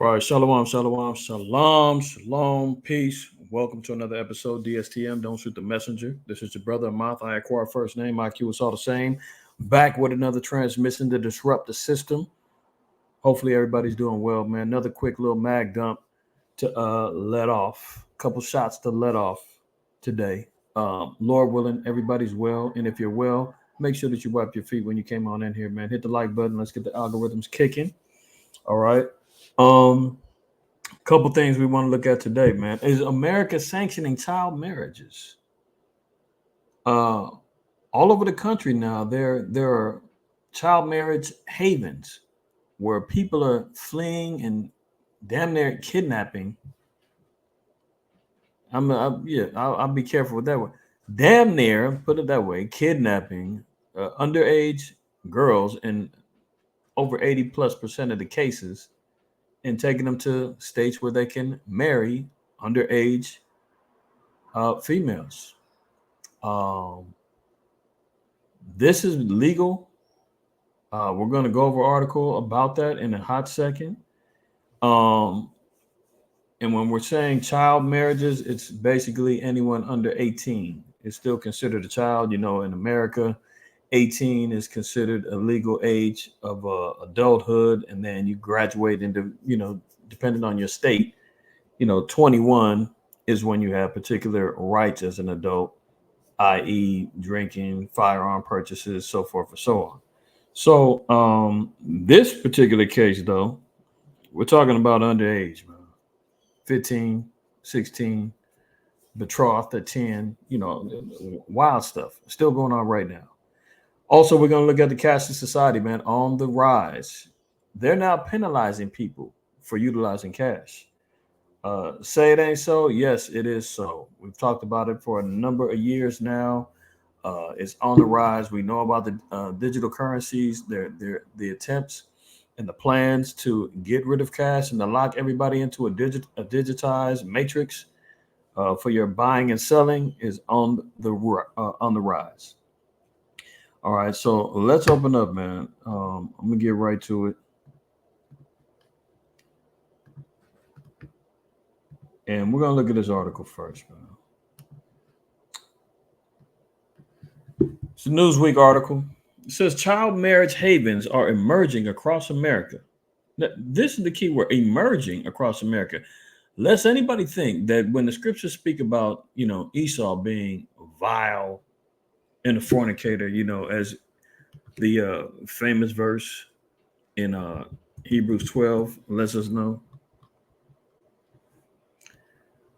All right, shalom, shalom, shalom, shalom, peace. Welcome to another episode, DSTM. Don't shoot the messenger. This is your brother Ahmath. I acquire first name. IQ is all the same. Back with another transmission to disrupt the system. Hopefully everybody's doing well, man. Another quick little mag dump to let off. Couple shots to let off today. Lord willing, everybody's well. And if you're well, make sure that you wipe your feet when you came on in here, man. Hit the like button. Let's get the algorithms kicking. All right. Um, Couple things we want to look at today, man. Is America sanctioning child marriages? Uh, all over the country now, there are child marriage havens where people are fleeing and damn near kidnapping. I'll be careful with that one. Damn near, put it that way, kidnapping underage girls in over 80+% of the cases, and taking them to states where they can marry underage females. Um, this is legal. We're going to go over an article about that in a hot second. Um, and when we're saying child marriages, it's basically anyone under 18. It's still considered a child. You know, in America, 18 is considered a legal age of adulthood. And then you graduate into, depending on your state, 21 is when you have particular rights as an adult, i.e., drinking, firearm purchases, so forth and so on. So, this particular case, though, we're talking about underage, man. 15, 16, betrothed at 10, wild stuff still going on right now. Also, we're going to look at the cashless society, man, on the rise. They're now penalizing people for utilizing cash. Say it ain't so. Yes, it is so. We've talked about it for a number of years now. It's on the rise. We know about the digital currencies, the attempts and the plans to get rid of cash and to lock everybody into a digitized matrix for your buying and selling is on the rise. All right, so let's open up, man. I'm gonna get right to it, and we're gonna look at this article first, man. It's a Newsweek article. It says child marriage havens are emerging across America. Now, this is the key word: emerging across America. Lest anybody think that when the scriptures speak about, Esau being vile and a fornicator, as the famous verse in Hebrews 12 lets us know,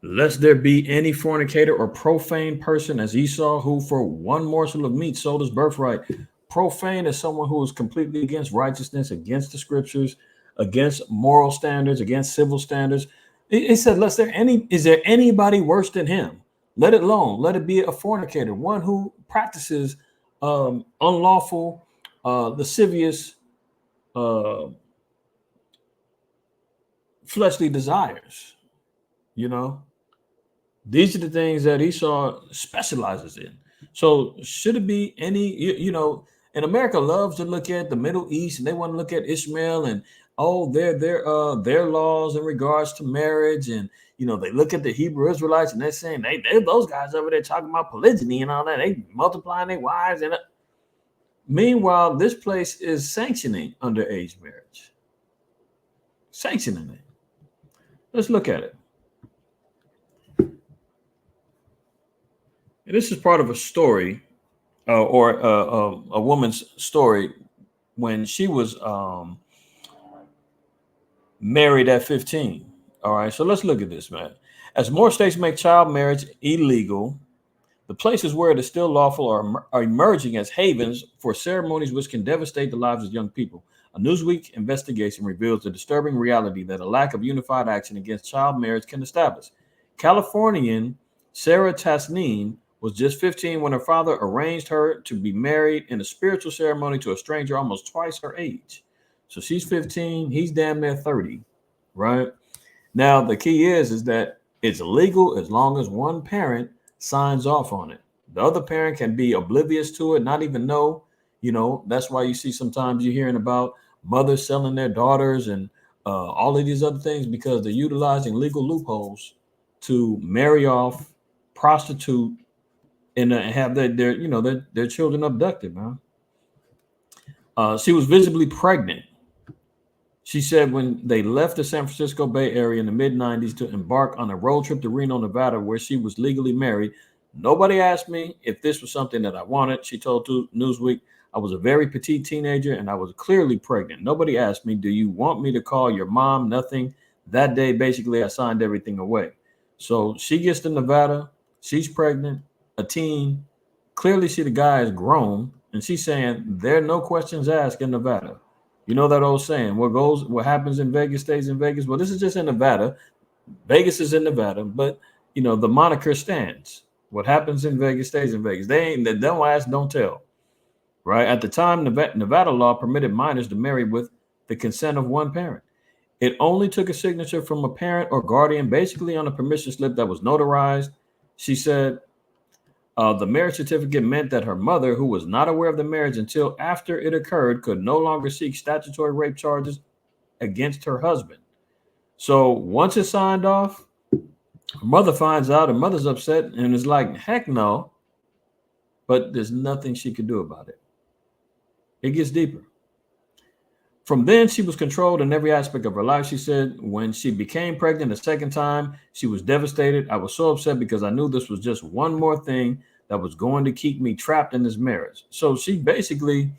lest there be any fornicator or profane person as Esau, who for one morsel of meat sold his birthright. Profane is someone who is completely against righteousness, against the scriptures, against moral standards, against civil standards. It said, is there anybody worse than him? Let it alone. Let it be a fornicator, one who practices unlawful, lascivious, uh, fleshly desires. You know, these are the things that Esau specializes in. So should it be any, and America loves to look at the Middle East and they want to look at Ishmael and their laws in regards to marriage, and they look at the Hebrew Israelites and they're saying they those guys over there talking about polygyny and all that, they multiplying their wives, and meanwhile this place is sanctioning underage marriage, sanctioning it. Let's look at it. And this is part of a story, or a woman's story when she was married at 15. All right, so let's look at this, man. As more states make child marriage illegal, the places where it is still lawful are emerging as havens for ceremonies which can devastate the lives of young people. A Newsweek investigation reveals the disturbing reality that a lack of unified action against child marriage can establish. Californian Sarah Tasneem was just 15 when her father arranged her to be married in a spiritual ceremony to a stranger almost twice her age. So she's 15, he's damn near 30, right? Now the key is that it's legal as long as one parent signs off on it. The other parent can be oblivious to it, not even know. That's why you see sometimes you're hearing about mothers selling their daughters and all of these other things because they're utilizing legal loopholes to marry off, prostitute, and have their children abducted, man. She was visibly pregnant. She said when they left the San Francisco Bay Area in the mid 90s to embark on a road trip to Reno, Nevada, where she was legally married, nobody asked me if this was something that I wanted. She told Newsweek, I was a very petite teenager and I was clearly pregnant. Nobody asked me, do you want me to call your mom? Nothing. That day, basically, I signed everything away. So she gets to Nevada. She's pregnant, a teen. Clearly, the guy is grown. And she's saying there are no questions asked in Nevada. You know that old saying, what happens in Vegas stays in Vegas. Well, this is just in Nevada. Vegas is in Nevada, but the moniker stands. What happens in Vegas stays in Vegas. They don't ask, don't tell. Right? At the time, Nevada law permitted minors to marry with the consent of one parent. It only took a signature from a parent or guardian, basically on a permission slip that was notarized. She said the marriage certificate meant that her mother, who was not aware of the marriage until after it occurred, could no longer seek statutory rape charges against her husband. So once it's signed off, her mother finds out, her mother's upset and is like, heck no. But there's nothing she could do about it. It gets deeper. From then, she was controlled in every aspect of her life. She said when she became pregnant a second time, she was devastated. I was so upset because I knew this was just one more thing that was going to keep me trapped in this marriage. So she basically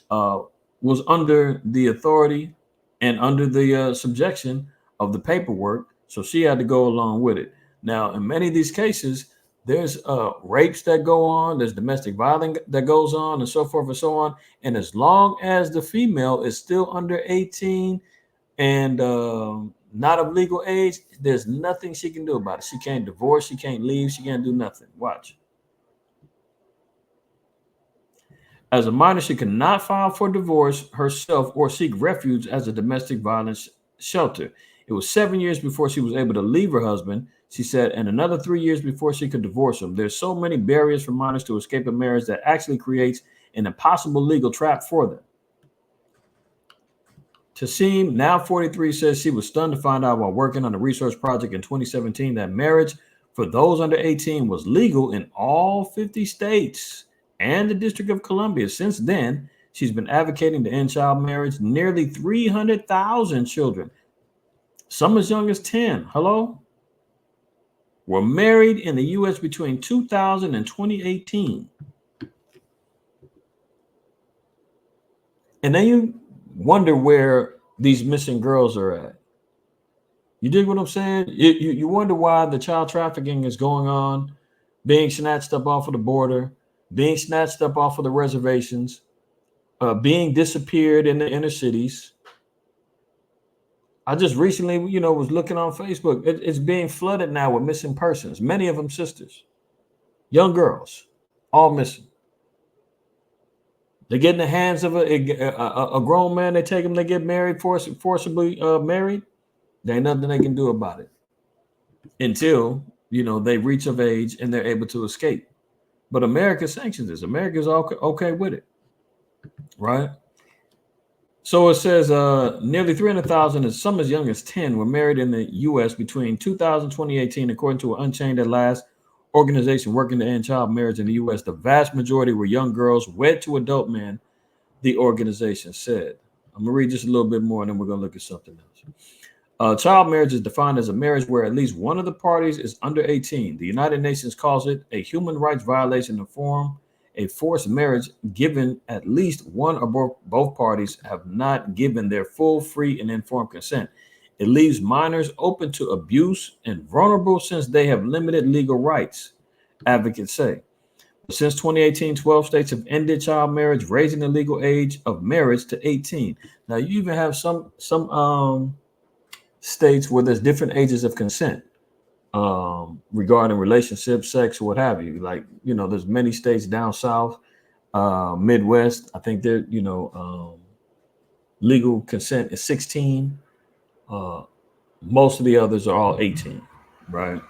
was under the authority and under the subjection of the paperwork. So she had to go along with it. Now, in many of these cases, there's rapes that go on, there's domestic violence that goes on, and so forth and so on. And as long as the female is still under 18 and not of legal age, there's nothing she can do about it. She can't divorce, she can't leave, she can't do nothing. Watch. As a minor, she cannot file for divorce herself or seek refuge as a domestic violence shelter. It was 7 years before she was able to leave her husband, she said, and another 3 years before she could divorce him. There's so many barriers for minors to escape a marriage that actually creates an impossible legal trap for them. Tassim, now 43, says she was stunned to find out while working on a research project in 2017 that marriage for those under 18 was legal in all 50 states and the District of Columbia. Since then, she's been advocating to end child marriage. Nearly 300,000 children, some as young as 10, were married in the U.S. between 2000 and 2018. And then you wonder where these missing girls are at. You dig what I'm saying? You wonder why the child trafficking is going on, being snatched up off of the border, being snatched up off of the reservations, being disappeared in the inner cities. I just recently, was looking on Facebook. It's being flooded now with missing persons, many of them sisters, young girls, all missing. They get in the hands of a grown man. They take them, they get married, forcibly married. There ain't nothing they can do about it until, they reach of age and they're able to escape. But America sanctions this. America's okay with it, right? So it says nearly 300,000, and some as young as 10, were married in the U.S. between 2000 and 2018, according to an Unchained at Last organization working to end child marriage in the U.S. The vast majority were young girls wed to adult men, the organization said. I'm going to read just a little bit more, and then we're going to look at something else. Child marriage is defined as a marriage where at least one of the parties is under 18. The United Nations calls it a human rights violation to form a forced marriage given at least one or both parties have not given their full, free, and informed consent. It leaves minors open to abuse and vulnerable since they have limited legal rights, advocates say. Since 2018, 12 states have ended child marriage, raising the legal age of marriage to 18. Now, you even have some states where there's different ages of consent regarding relationships, sex, what have you. Like, there's many states down south, Midwest. I think they're, legal consent is 16. Most of the others are all 18, right?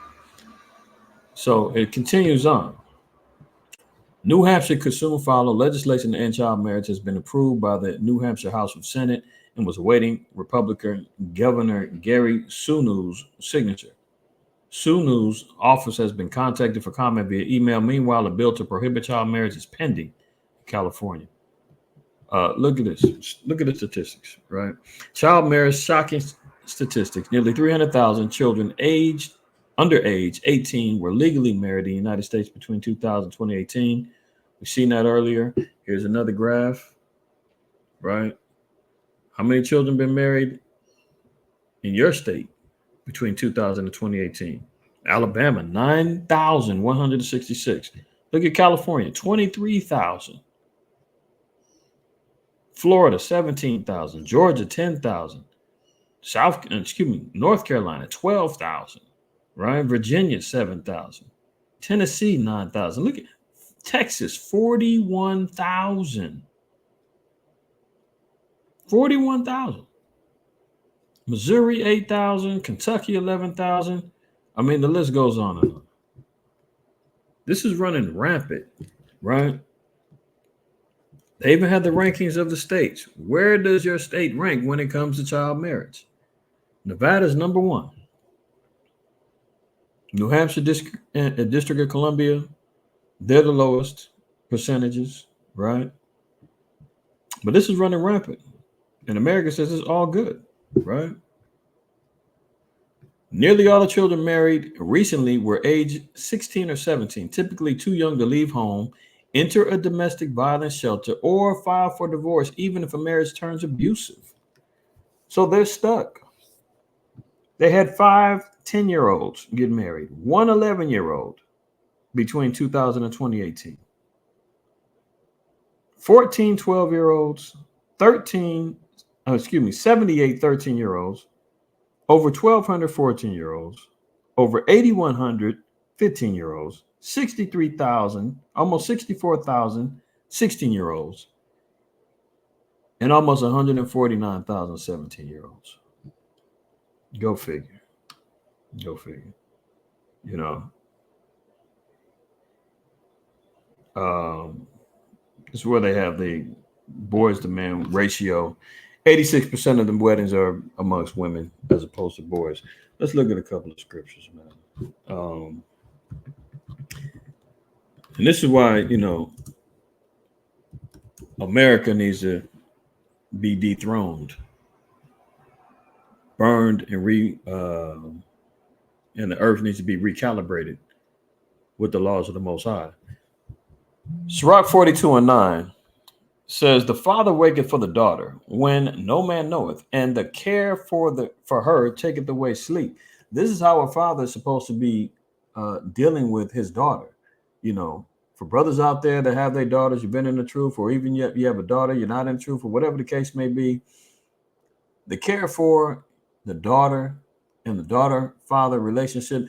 So it continues on. New Hampshire could soon follow. Legislation to end child marriage has been approved by the New Hampshire House of Senate and was awaiting Republican Governor Gary Sununu's signature. Sununu's office has been contacted for comment via email. Meanwhile, a bill to prohibit child marriage is pending in California. Look at this. Look at the statistics, right? Child marriage, shocking statistics. Nearly 300,000 children under age 18 were legally married in the United States between 2000 and 2018. We've seen that earlier. Here's another graph, right? How many children been married in your state between 2000 and 2018? Alabama, 9,166. Look at California, 23,000. Florida, 17,000. Georgia, 10,000. North Carolina, 12,000. Right? Virginia, 7,000. Tennessee, 9,000. Look at Texas, 41,000. 41,000. Missouri, 8,000. Kentucky, 11,000. I mean, the list goes on and on. This is running rampant, right? They even had the rankings of the states. Where does your state rank when it comes to child marriage? Nevada's number one. New Hampshire District of Columbia, they're the lowest percentages, right? But this is running rampant. And America says it's all good, right? Nearly all the children married recently were age 16 or 17, typically too young to leave home, enter a domestic violence shelter, or file for divorce, even if a marriage turns abusive. So they're stuck. They had 5 10-year-olds get married, one 11-year-old between 2000 and 2018. 14 12-year-olds, 78 13-year-olds, over 1,200 14-year-olds, over 8,100 15-year-olds, 63,000, almost 64,000 16-year-olds, and almost 149,000 17-year-olds. Go figure. Go figure. You know, this is where they have the boys to men ratio. 86% of the weddings are amongst women as opposed to boys. Let's look at a couple of scriptures, man. And this is why, you know, America needs to be dethroned, burned, and the earth needs to be recalibrated with the laws of the Most High. Sirach 42:9 says, "The father waketh for the daughter when no man knoweth, and the care for her taketh away sleep." This is how a father is supposed to be dealing with his daughter. You know, for brothers out there that have their daughters, you've been in the truth, or even yet you have a daughter, you're not in the truth, or whatever the case may be. The care for the daughter and the daughter-father relationship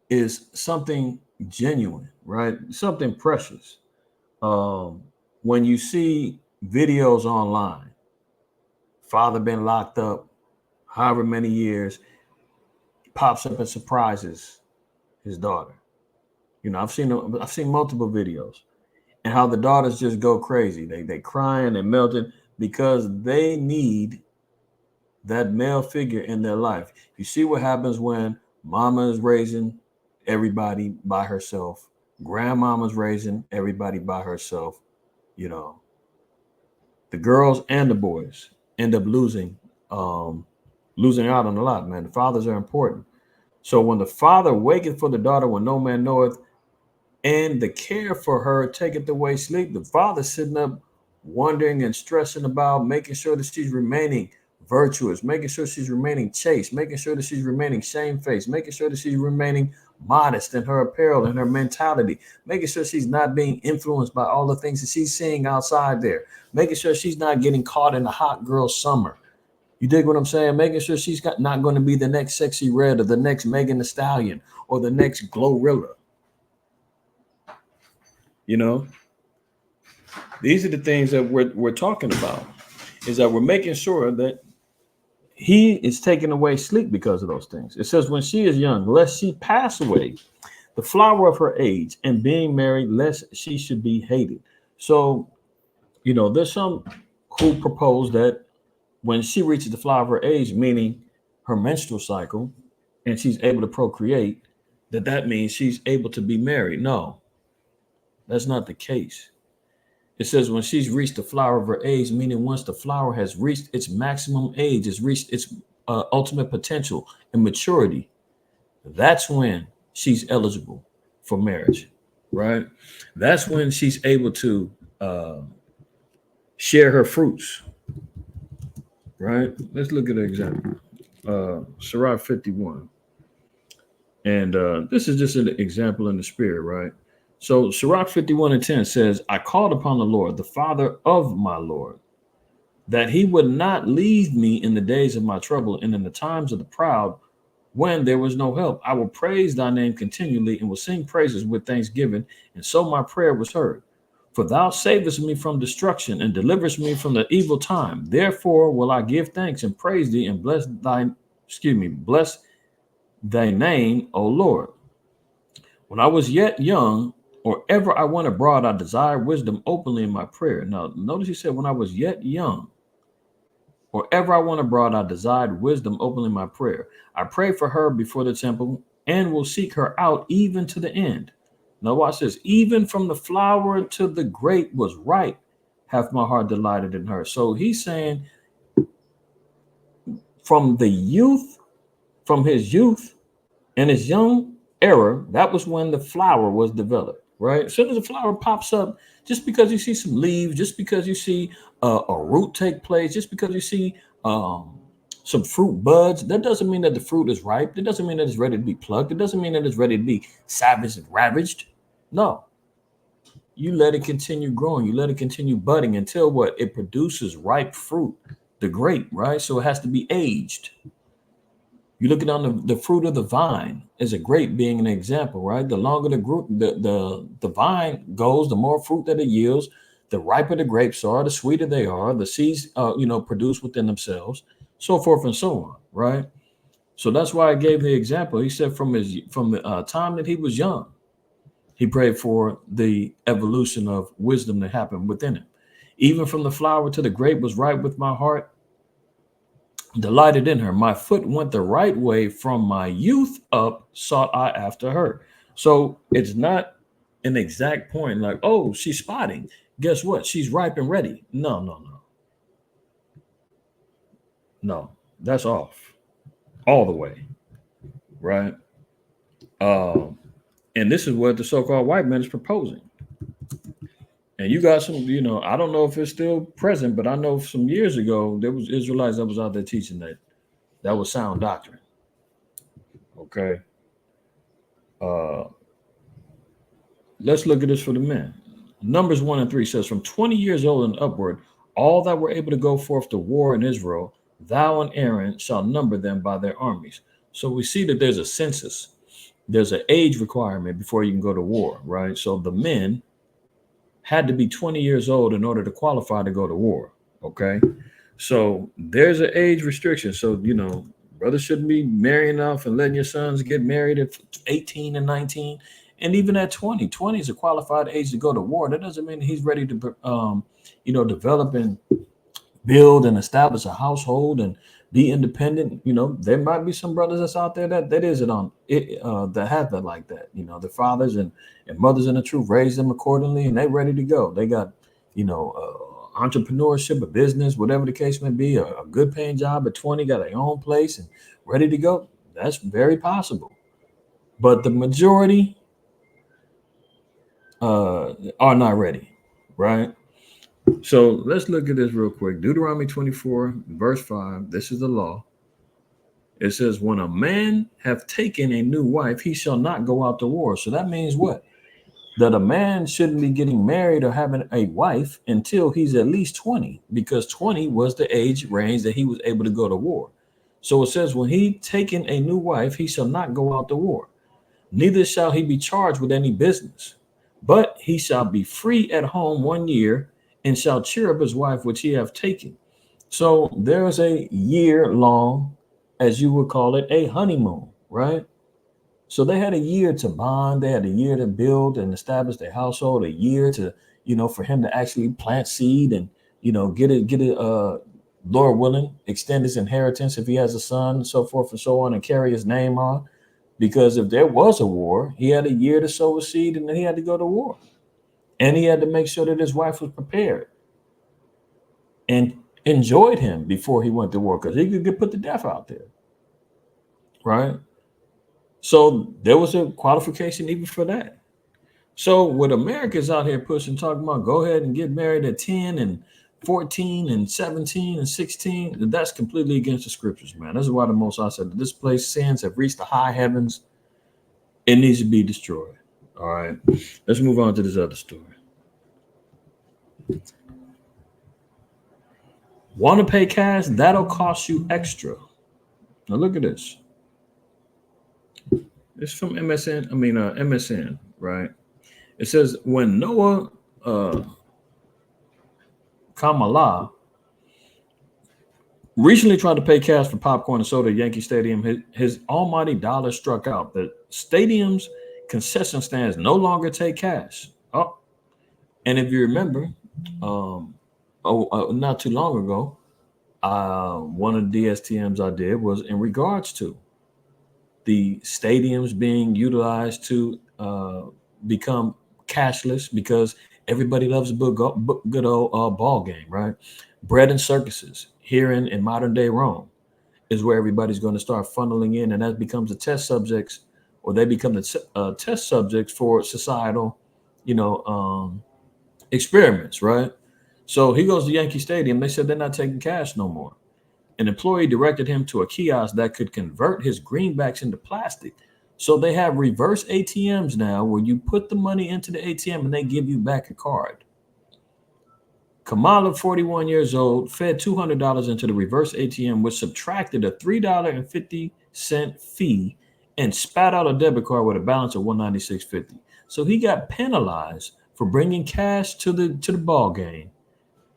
is something genuine, right? Something precious. When you see videos online, father been locked up however many years, pops up and surprises his daughter. You know, I've seen multiple videos, and how the daughters just go crazy. They crying, they melting because they need that male figure in their life. You see what happens when mama is raising everybody by herself, grandmama's raising everybody by herself. You know, the girls and the boys end up losing out on a lot, man. The fathers are important. So when the father waketh for the daughter when no man knoweth, and the care for her taketh away sleep, the father sitting up wondering and stressing about making sure that she's remaining virtuous, making sure she's remaining chaste, making sure that she's remaining shamefaced, making sure that she's remaining modest in her apparel and her mentality, making sure she's not being influenced by all the things that she's seeing outside there, making sure she's not getting caught in the hot girl summer. You dig what I'm saying? Making sure she's not going to be the next Sexy Red or the next Megan Thee Stallion or the next Glorilla. You know, these are the things that we're talking about, is that we're making sure that he is taking away sleep because of those things. It says, when she is young, lest she pass away, the flower of her age, and being married, lest she should be hated. So, you know, there's some who propose that when she reaches the flower of her age, meaning her menstrual cycle, and she's able to procreate, that means she's able to be married. No, that's not the case. It says when she's reached the flower of her age, meaning once the flower has reached its maximum age, has reached its ultimate potential and maturity, that's when she's eligible for marriage, right? That's when she's able to share her fruits, right? Let's look at an example. Sirach 51. And this is just an example in the spirit, right? So Sirach 51:10 says, I called upon the Lord, the Father of my Lord, that he would not leave me in the days of my trouble and in the times of the proud when there was no help. I will praise thy name continually and will sing praises with thanksgiving. And so my prayer was heard. For thou savest me from destruction and deliverest me from the evil time. Therefore will I give thanks and praise thee and bless thy name, O Lord. When I was yet young, or ever I went abroad, I desired wisdom openly in my prayer. Now, notice he said, when I was yet young, or ever I went abroad, I desired wisdom openly in my prayer. I prayed for her before the temple and will seek her out even to the end. Now, watch this. Even from the flower to the grape was right, hath my heart delighted in her. So he's saying from the youth, from his youth, in his young era, that was when the flower was developed, right? As soon as the flower pops up, just because you see some leaves, just because you see a root take place, just because you see some fruit buds, that doesn't mean that the fruit is ripe. It doesn't mean that it's ready to be plucked. It doesn't mean that it's ready to be savaged and ravaged. No, you let it continue growing. You let it continue budding until what? It produces ripe fruit, the grape, right? So it has to be aged. You look at on the fruit of the vine as a grape being an example, right? The longer the vine goes, the more fruit that it yields, the riper the grapes are, the sweeter they are, the seeds produce within themselves, so forth and so on, right? So that's why I gave the example. He said from the time that he was young, he prayed for the evolution of wisdom to happen within him. Even from the flower to the grape was right with my heart, delighted in her. My foot went the right way from my youth up, sought I after her. So it's not an exact point like, oh, she's spotting. Guess what? She's ripe and ready. No, no, no, no. That's off all the way, right? Um, and this is what the so-called white man is proposing. And you got some, I don't know if it's still present, but I know some years ago there was Israelites that was out there teaching that was sound doctrine. Okay. Uh, let's look at this for the men. Numbers 1 and 3 says, from 20 years old and upward, all that were able to go forth to war in Israel, thou and Aaron shall number them by their armies. So we see that there's a census, there's an age requirement before you can go to war, right? So the men had to be 20 years old in order to qualify to go to war. Okay. So there's an age restriction. So, brothers shouldn't be marrying off and letting your sons get married at 18 and 19. And even at 20, 20 is a qualified age to go to war. That doesn't mean he's ready to, develop and build and establish a household and be independent. There might be some brothers that's out there that isn't on it, that have that like that. The fathers and mothers in the truth raise them accordingly, and they're ready to go. They got, entrepreneurship, a business, whatever the case may be, a good paying job at 20, got their own place and ready to go. That's very possible. But the majority are not ready, right? So let's look at this real quick. Deuteronomy 24, verse 5. This is the law. It says, when a man have taken a new wife, he shall not go out to war. So that means what? That a man shouldn't be getting married or having a wife until he's at least 20, because 20 was the age range that he was able to go to war. So it says, when he taken a new wife, he shall not go out to war. Neither shall he be charged with any business, but he shall be free at home 1 year and shall cheer up his wife which he have taken. So there's a year long, as you would call it, a honeymoon, right? So they had a year to bond. They had a year to build and establish their household, a year to, for him to actually plant seed and, get it Lord willing, extend his inheritance if he has a son, and so forth and so on, and carry his name on. Because if there was a war, he had a year to sow a seed, and then he had to go to war. And he had to make sure that his wife was prepared and enjoyed him before he went to war, because he could get put to death out there. Right? So there was a qualification even for that. So what America's out here pushing, talking about go ahead and get married at 10 and 14 and 17 and 16, that's completely against the scriptures, man. This is why the Most High said that this place sins have reached the high heavens. It needs to be destroyed. All right. Let's move on to this other story. Want to pay cash? That'll cost you extra. Now look at this. It's from MSN, right? It says when Noah Kamala recently tried to pay cash for popcorn and soda at Yankee Stadium, his almighty dollar struck out. The stadium's concession stands no longer take cash. Oh, and if you remember, not too long ago, one of the DSTMs I did was in regards to the stadiums being utilized to become cashless because everybody loves a good old ball game, right? Bread and circuses here in modern day Rome is where everybody's going to start funneling in, and that becomes the test subjects, or they become the test subjects for societal, experiments, right? So he goes to Yankee Stadium. They said they're not taking cash no more. An employee directed him to a kiosk that could convert his greenbacks into plastic. So they have reverse ATMs now where you put the money into the ATM and they give you back a card. Kamala, 41 years old, fed $200 into the reverse ATM, which subtracted a $3.50 fee and spat out a debit card with a balance of $196.50. So he got penalized for bringing cash to the ball game.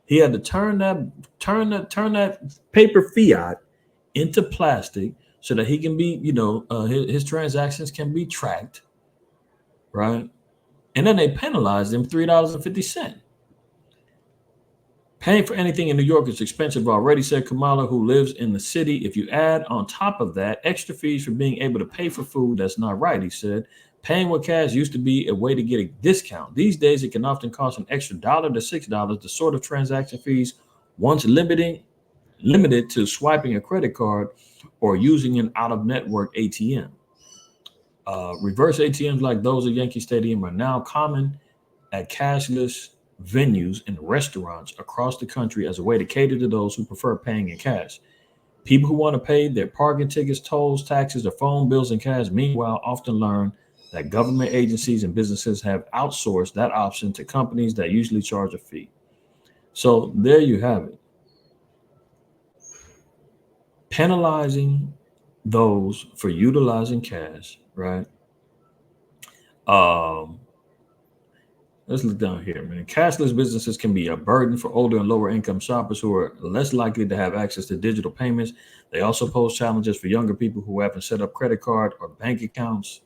He had to turn that paper fiat into plastic so that he can be, his transactions can be tracked, right? And then they penalized him $3.50. Paying for anything in New York is expensive already, said Kamala, who lives in the city. If you add on top of that extra fees for being able to pay for food, that's not right, he said. Paying with cash used to be a way to get a discount. These days, it can often cost an extra $1 to $6, the sort of transaction fees once limited to swiping a credit card or using an out-of-network ATM. Reverse ATMs like those at Yankee Stadium are now common at cashless venues and restaurants across the country as a way to cater to those who prefer paying in cash. People who want to pay their parking tickets, tolls, taxes, or phone bills in cash, meanwhile, often learn that government agencies and businesses have outsourced that option to companies that usually charge a fee. So there you have it. Penalizing those for utilizing cash, right? Let's look down here, man. Cashless businesses can be a burden for older and lower income shoppers who are less likely to have access to digital payments. They also pose challenges for younger people who haven't set up credit card or bank accounts.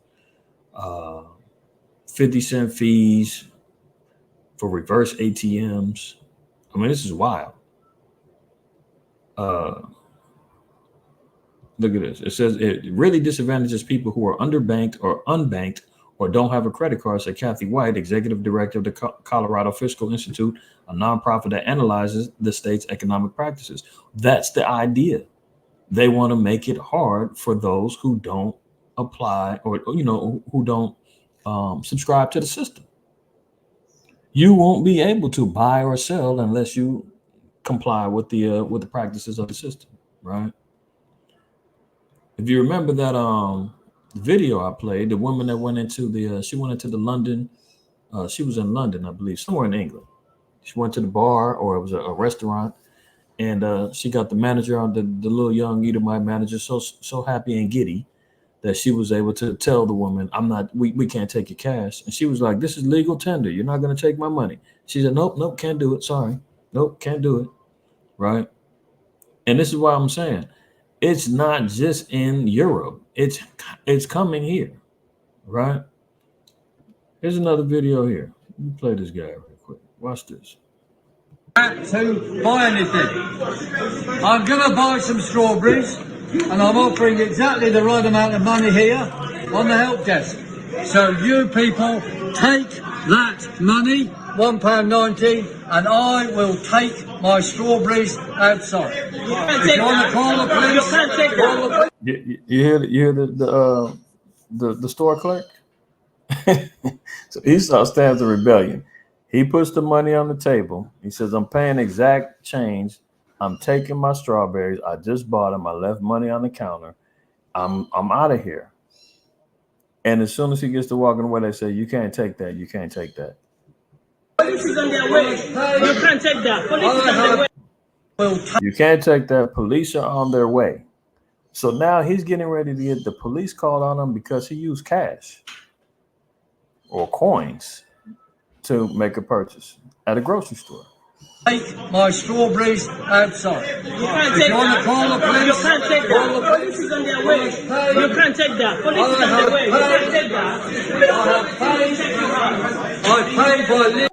50-cent fees for reverse ATMs. I mean, this is wild. Look at this. It says it really disadvantages people who are underbanked or unbanked or don't have a credit card, said Kathy White, executive director of the Colorado Fiscal Institute, a nonprofit that analyzes the state's economic practices. That's the idea. They want to make it hard for those who don't apply or who don't subscribe to the system. You won't be able to buy or sell unless you comply with the practices of the system, right? If you remember that video I played, the woman that went into she went into the London, she was in London, I believe, somewhere in England. She went to the bar, or it was a restaurant, and she got the manager on the little young Edomite manager so happy and giddy that she was able to tell the woman, we can't take your cash. And she was like, this is legal tender. You're not going to take my money. She said, nope, can't do it. Sorry. Nope, can't do it. Right. And this is why I'm saying it's not just in Europe. It's coming here. Right. Here's another video here. Let me play this guy real quick. Watch this. To buy anything. I'm going to buy some strawberries, and I'm offering exactly the right amount of money here on the help desk. So you people take that money, £1.90, and I will take my strawberries outside. If you want to call the police, call the police. You hear the store clerk? So Esau stands in rebellion. He puts the money on the table. He says, I'm paying exact change. I'm taking my strawberries. I just bought them. I left money on the counter. I'm out of here. And as soon as he gets to walking away, they say, you can't take that. You can't take that. Police is on their way. You can't take that. Police is on their way. You can't take that. Police are on their way. So now he's getting ready to get the police called on him because he used cash or coins to make a purchase at a grocery store. Take my strawberries outside. You can't take that. Call the police. You can't take that. Police is on their way. You can't take that. Police is on their way. You can't take that. I paid by.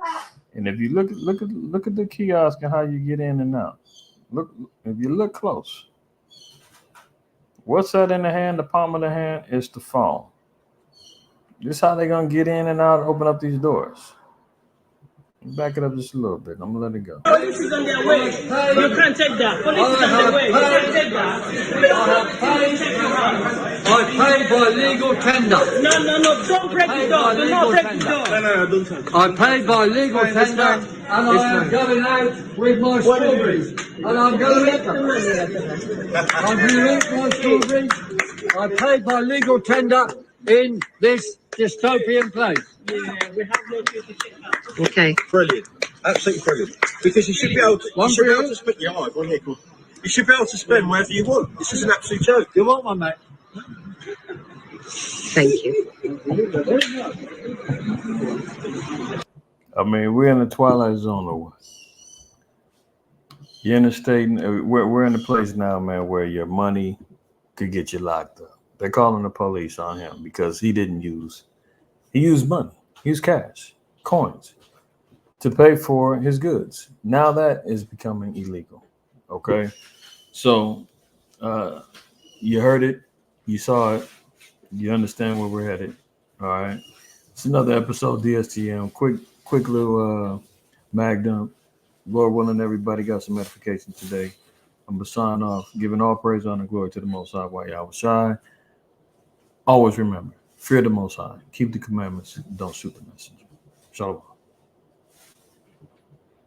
And if you look at the kiosk and how you get in and out. Look, if you look close. What's that in the hand? The palm of the hand is the phone. This is how they're gonna get in and out, open up these doors. Back it up just a little bit. I'm gonna let it go. Police is on their way. You can't take that. Police is on their way. You can't take that. I paid by legal tender. No. Don't break the door. Do not break the door. No, don't touch. I paid by legal tender, and I am going out with my strawberries. And I'm going to eat them. I'm going to eat my strawberries. I paid by legal tender in this dystopian place. Yeah, we have no duty to check that. Okay. Brilliant. Absolutely brilliant. Because you should be able to, spend your life on here. You should be able to spend wherever you want. This is an absolute joke. You want one, mate? Thank you. I mean, we're in the twilight zone or what? You're in a state, we're in a place now, man, where your money could get you locked up. They're calling the police on him because he used money, he used cash, coins to pay for his goods. Now that is becoming illegal. Okay. So you heard it, you saw it, you understand where we're headed. All right. It's another episode, DSTM. Quick little mag dump. Lord willing, everybody got some edification today. I'm going to sign off, giving all praise, honor, and glory to the Most High while y'all was shy. Always remember, fear the Most High, keep the commandments, don't shoot the messenger. Shalom.